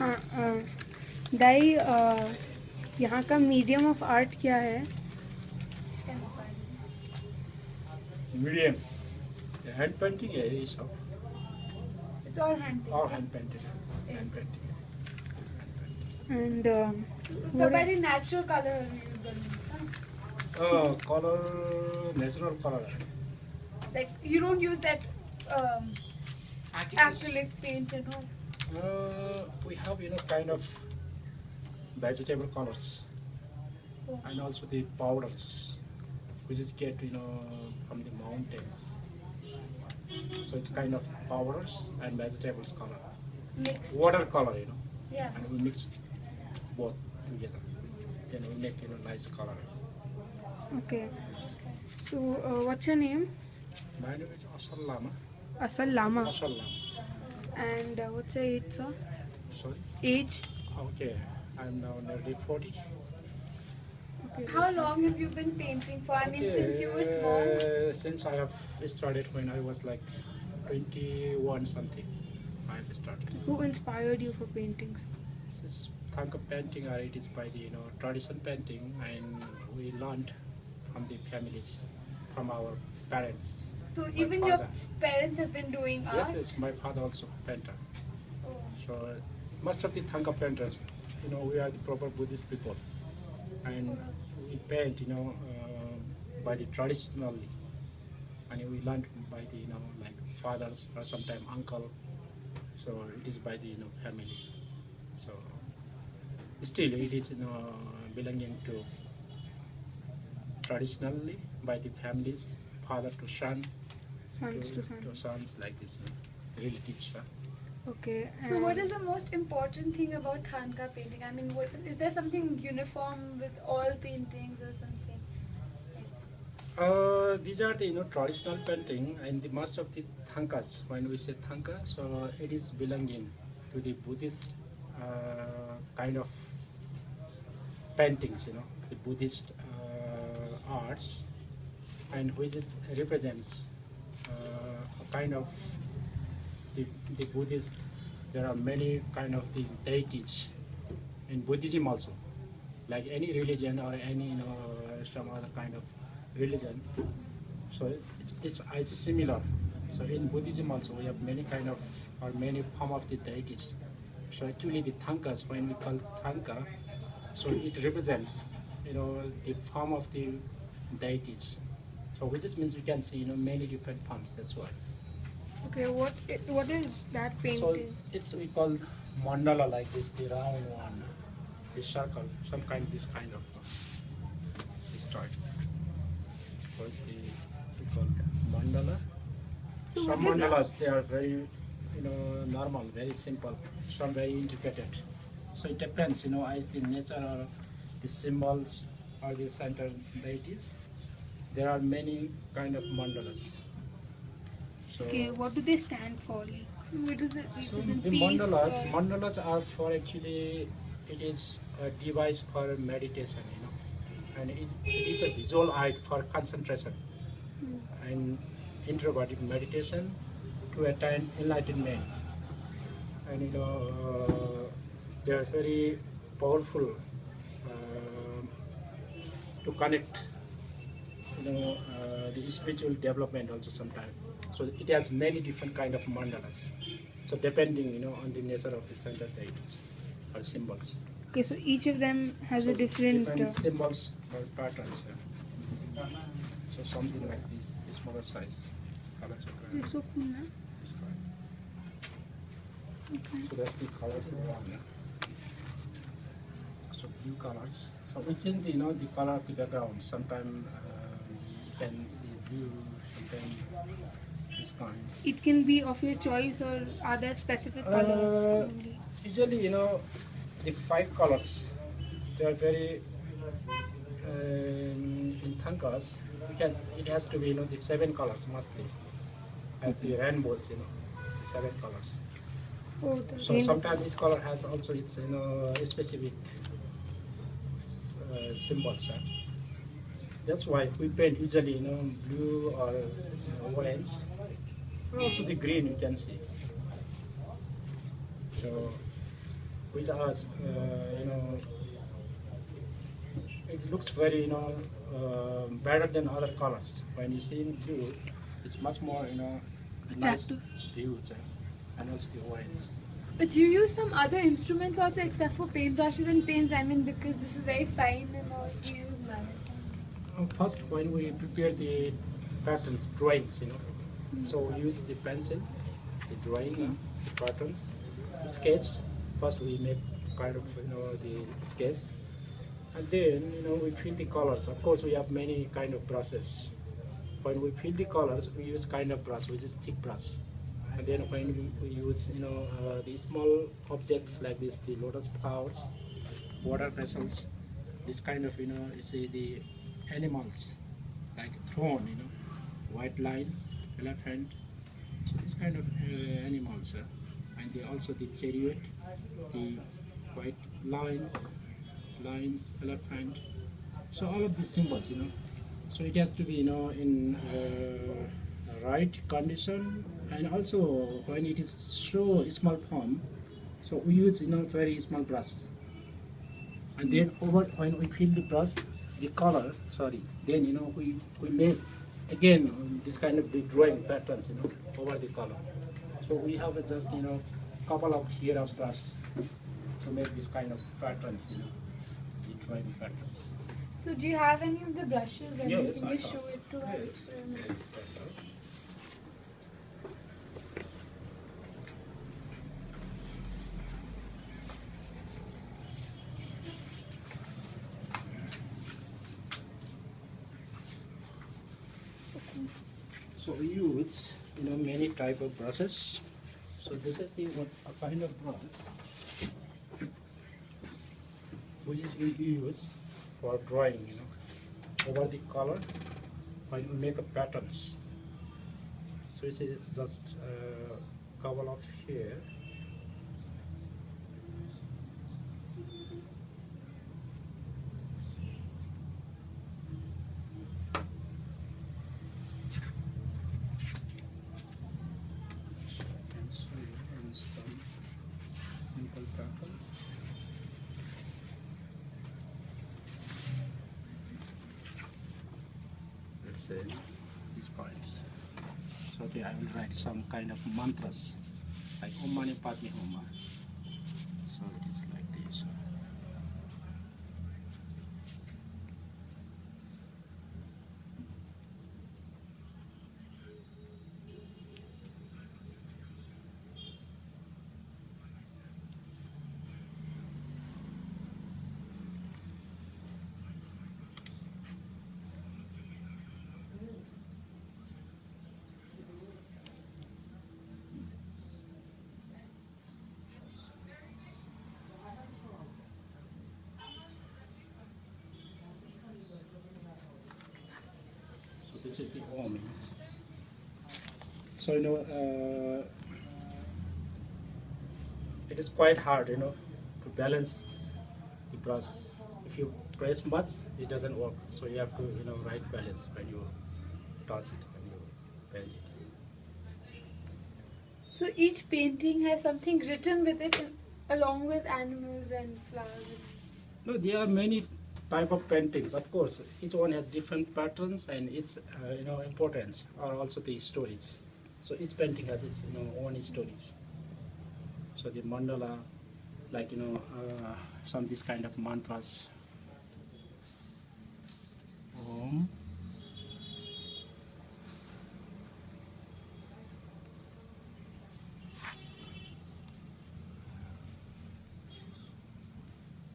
हाँ दाई यहाँ का मीडियम ऑफ आर्ट क्या है? Medium. The hand painting is of It's all hand painted. all hand painted. Hand painting. And The very natural color you use the means, huh? Color, natural color. Like you don't use that acrylic paint and all. We have kind of vegetable colors Oh. and also the powders, which is get from the mountains. So it's kind of powders and vegetables color, Mixed. watercolor, Yeah. and we mix both together. Then we make nice color. okay. So what's your name? My name is Asal Lama. Asal Lama. Asal Lama. And what's your age, sir? Sorry. Age? Okay, I'm now nearly 40. Okay. How long have you been painting for? I mean, since you were small. Since I have started when I was like 21 something, I have started. Who inspired you for paintings? This Thangka painting, it is by the tradition painting, and we learned from the families, from our parents. So My even your father. parents have been doing art. Yes, my father also painter. Oh. So most of the Thangka painters, we are the proper Buddhist people, and we paint, by the traditionally, and we learned by the like fathers or sometimes uncle. So it is by the family. So still it is belonging to traditionally by the families, father to son, Sons to sons. to sons like this, relatives. Okay. So what is the most important thing about Thanka painting? I mean, is there something uniform with all paintings or something? These are the traditional painting, and the most of the Thankas. When we say Thanka, so it is belonging to the Buddhist kind of paintings, the Buddhist arts, and which is represents a kind of the Buddhist. There are many kind of the deities in Buddhism also, like any religion or any some other kind of religion. So it's similar. So in Buddhism also we have many kind of or many form of the deities. So actually the Thankas, when we call Thanka, so it represents the form of the deities. So which just means we can see many different forms. That's why. Okay, what is that So painting? we call mandala, like this, the round one, the circle, this kind of this type. So it's we call mandala. So Some what is that? mandalas, they are very normal, very simple. Some very intricate. So it depends, as the nature or the symbols or the center deities. There are many kind of mandalas. So, Okay, what do they stand for? What is it? so Is it the peace? mandalas are for actually, it is a device for meditation, and it is a visual aid for concentration and introverted meditation to attain enlightenment. And they are very powerful to connect, the spiritual development also sometimes. So it has many different kind of mandalas. So depending, on the nature of the center deities or symbols. Okay, so each of them has So a different. symbols or patterns. So something like this, smaller size. Color chakra, They're so cool, na? this kind. Okay. So that's the colorful one. So blue colors. So we change the color of the background. Sometimes you can see blue, sometimes this kind. It can be of your choice, or are there specific colors only? Usually, the 5 colors, they are very, in Thankas, it has to be, the 7 colors mostly. And the rainbows, the 7 colors. Oh, the So rainbow. sometimes each color has also its, specific symbols. That's why we paint usually, blue or orange. And also the green you can see. So which are it looks very better than other colors. When you see in blue, it's much more nice Attractive. hues and also the orange. But you use some other instruments also except for paintbrushes and paints. I mean, because this is very fine and all, you use mallet. First, when we prepare the patterns, drawings, so we use the pencil, the drawing, the patterns, the sketch. First, we make kind of the sketch, and then we fill the colors. Of course, we have many kind of brushes. When we fill the colors, we use kind of brush, which is thick brush. And then when we use the small objects like this, the lotus flowers, water vessels, this kind of you see the animals like throne, white lines, elephant, so this kind of animals, and also the chariot, the white lines, elephant. So all of these symbols, so it has to be in right condition, and also when it is so small form, so we use very small brush, and then over when we fill the brush, the color, then we make again this kind of the drawing patterns over the color. So we have just couple of here of brush to make this kind of patterns, the drawing patterns. So do you have any of the brushes? And Yes, can I you have. show it to Yes. us? For a minute? So we use many type of brushes. So this is the a kind of brush which is we use for drawing over the color when we make the patterns. So it's just a couple of here. And so and some simple patterns. Let's say these coins. So there I will write some kind of mantras like Om Mani Padme Hum. So it is like this. So this is the Om. So it is quite hard to balance the brush. If you press much, it doesn't work. So you have to right balance when you toss it, when you bend it. So each painting has something written with it along with animals and flowers. No, there are many type of paintings. Of course, each one has different patterns and its importance, or also the stories. So each painting has its own stories. So the mandala, like some this kind of mantras. Om.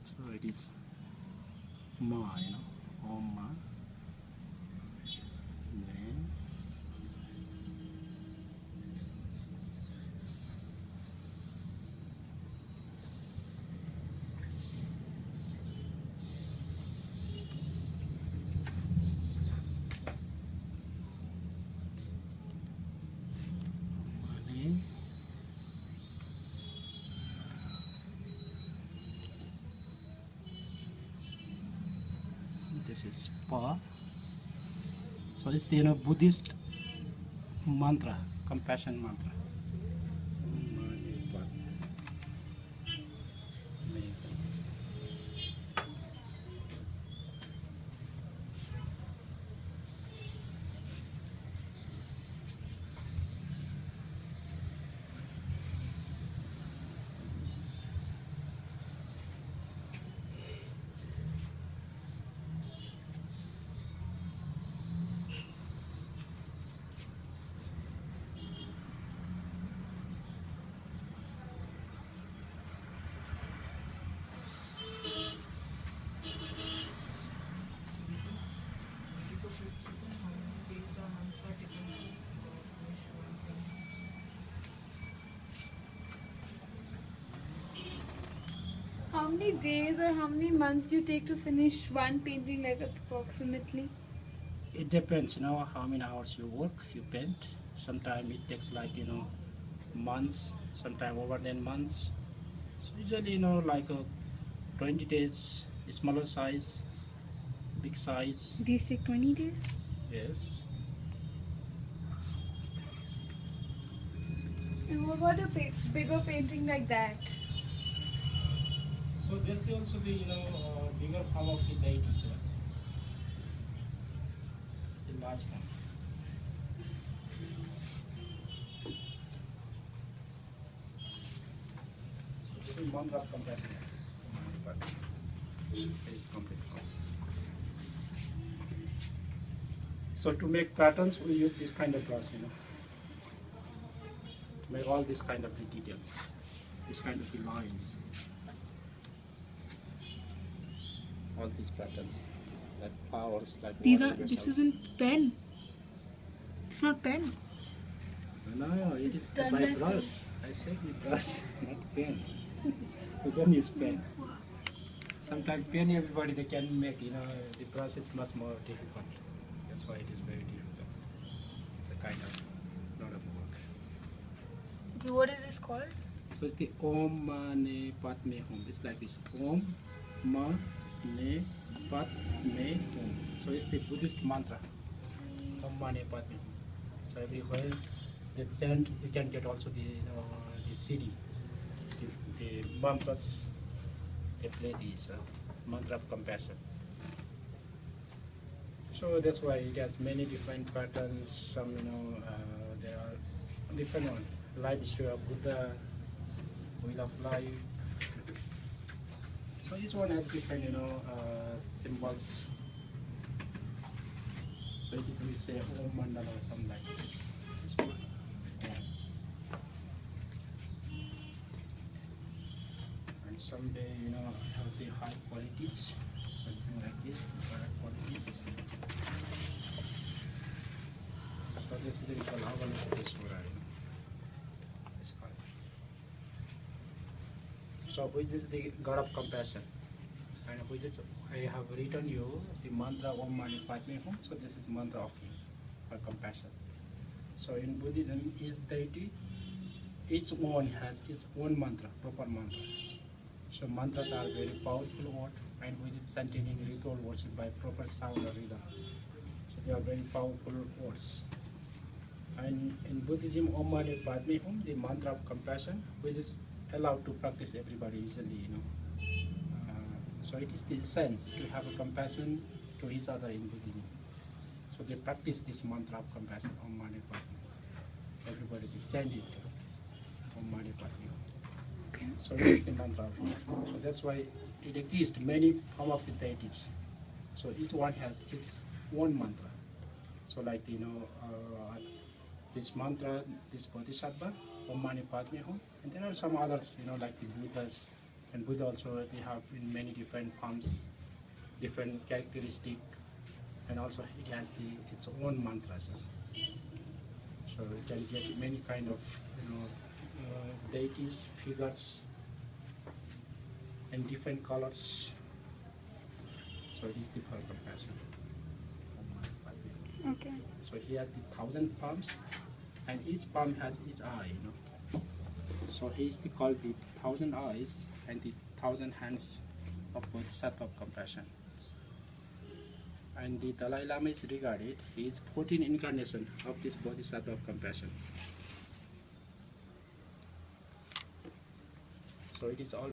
So it is Ma, Om Ma. Then Mani. This is Pa. So it's the Buddhist mantra, compassion mantra. How many days or how many months do you take to finish one painting, like approximately? It depends, how many hours you work, you paint. Sometimes it takes like, months, sometimes over 10 months. So usually, like 20 days, smaller size, big size, These take 20 days? yes. And what about a bigger painting like that? So this will also be, bigger form of the deities. It's the large one. So this is one drop compression. But it is complete form. So to make patterns, we use this kind of brush, to make all this kind of the details, this kind of the lines, all these patterns, like flowers, like These water are. This vessels. isn't pen. It's not pen. No, it is done by like brush. I said with brush, not pen. We don't use pen. Sometimes pen everybody they can make, the brush is much more difficult. That's why it is very difficult. It's a kind of lot of work. Okay, what is this called? So it's the Om Mane Padme Hum. It's like this Om Mane Padme Hum. So it's the Buddhist mantra. Om Mane Padme Hum. So everywhere they chant, you can get also the CD, the mantras. They play this mantra of compassion. So that's why it has many different patterns. Some, there are different ones. Life history of Buddha, wheel of life. So each one has different, symbols. So it is we say Om Mandala or something like this. This one. Yeah. And someday, have the high qualities, something like this, the high qualities. So this is the Kalavana. This called. So which is the God of compassion, and which is I have written you the mantra Om Mani Padme Hum. So this is mantra of him for compassion. So in Buddhism, each deity, each one has its own mantra, proper mantra. So mantras are very powerful word, and which is chanted in ritual worship by proper sound or rhythm. So they are very powerful words. And in Buddhism, Om Mani Padme Hum, the mantra of compassion, which is allowed to practice everybody easily, So it is the sense to have a compassion to each other in Buddhism. So they practice this mantra of compassion, Om Mani Padme Hum. Everybody will chant it, Om Mani Padme Hum. So it is the mantra of Hum. So that's why it exists many form of the deities. So each one has its own mantra. So like, this mantra, this Bodhisattva, Om Mani Padme Hum, and there are some others, like the Buddhas, and Buddha also they have in many different forms, different characteristic, and also it has its own mantras. So you can get many kind of deities, figures, and different colors. So it is the for compassion. Om Mani Padme Hum. Okay. So he has the 1,000 palms, and each palm has its eye, So he is called the 1,000 eyes and the 1,000 hands of Bodhisattva of compassion. And the Dalai Lama is regarded, he is 14 incarnation of this Bodhisattva of compassion. So it is all